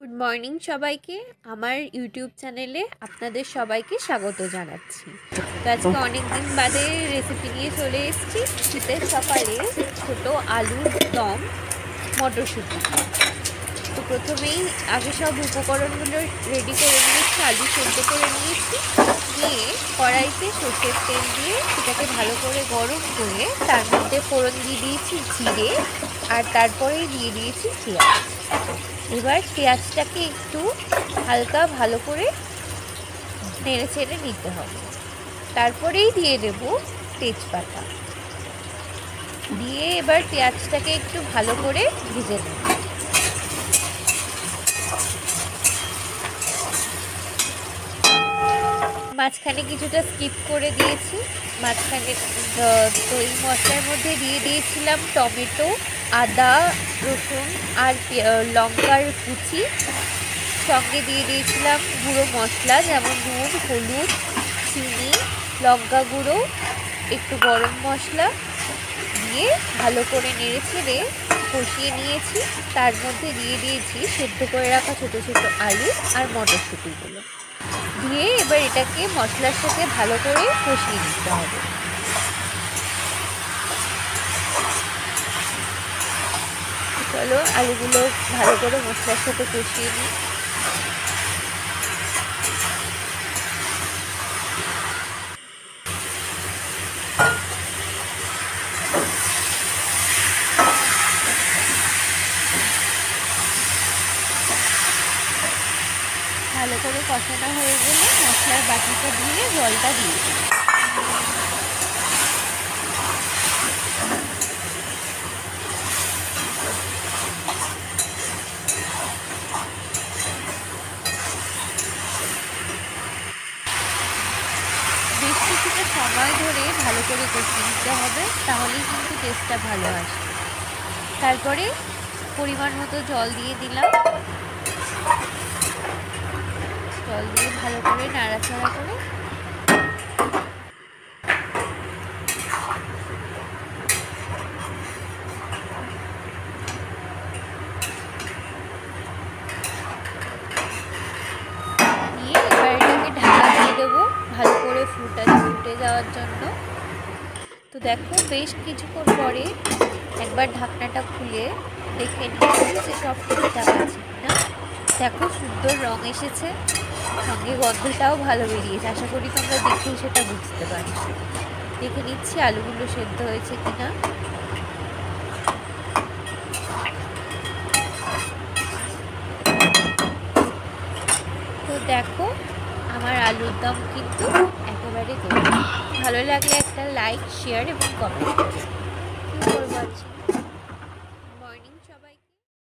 Good morning সবাইকে। আমার YouTube চ্যানেলে আপনাদের সবাইকে স্বাগত জানাচ্ছি। তো আজকে অনেক দিন বাদে রেসিপি নিয়ে চলে এসেছি। শীতের সকালে ছোট আলুর দম, মটরশুঁটি। তো প্রথমেই আগে সব উপকরণগুলো রেডি করে নিয়েছি। আলু সেদ্ধ করে নিয়েছি, নিয়ে কড়াইতে সর্ষের তেল দিয়ে সেটাকে ভালো করে গরম করে তার মধ্যে ফোড়ন দিয়ে দিয়েছি জিরে, আর তারপরেই দিয়ে দিয়েছি পেঁয়াজ। এবার পেঁয়াজটাকে একটু হালকা ভালো করে নেড়ে চেড়ে নিতে হবে। তারপরেই দিয়ে দেব তেজপাতা, দিয়ে এবার পেঁয়াজটাকে একটু ভালো করে ভেজে নেব। মাঝখানে কিছুটা স্কিপ করে দিয়েছি। মাঝখানে তো এই মশলার মধ্যে দিয়ে দিয়েছিলাম টমেটো, আদা, রসুন আর লঙ্কার কুচি। সঙ্গে দিয়ে দিয়েছিলাম গুঁড়ো মশলা যেমন নুন, হলুদ, চিনি, লঙ্কা গুঁড়ো, একটু গরম মশলা দিয়ে ভালো করে নেড়ে ছেড়ে কষিয়ে নিয়েছি। তার মধ্যে দিয়ে দিয়েছি সেদ্ধ করে রাখা ছোটো ছোটো আলু আর মটরশুঁটিগুলো দিয়ে এবার এটাকে মশলার সাথে ভালো করে কষিয়ে নিতে হবে। চলো আলুগুলো ভালো করে মশলার সাথে কষিয়ে নিই। ভালো করে কষানো হয়ে গেলে মশলার বাটিটা দিয়ে জলটা দিয়ে দিই। বেশ কিছুটা সময় ধরে ভালো করে কষিয়ে নিতে হবে, তাহলেই কিন্তু টেস্টটা ভালো আসে। তারপরে পরিমাণ মতো জল দিয়ে দিলাম। জল দিয়ে ভালো করে নাড়াচাড়া করে নিয়ে এবার এটাকে ঢাকা দিয়ে দেবো ভালো করে ফুটে যাওয়ার জন্য। তো দেখো বেশ কিছুক্ষণ পরে একবার ঢাকনাটা খুলে দেখে নিয়েছি যে সব ঠিকঠাক আছে না। দেখো সুন্দর রং এসেছে, সঙ্গে গন্ধটাও ভালো বেরিয়েছে। আশা করি তোমরা দেখেই সেটা বুঝতে পারছো। দেখে নিচ্ছি আলুগুলো সেদ্ধ হয়েছে কিনা। তো দেখো আমার আলুর দম কিন্তু একেবারে তৈরি। ভালো লাগলে একটা লাইক, শেয়ার এবং কমেন্ট করো।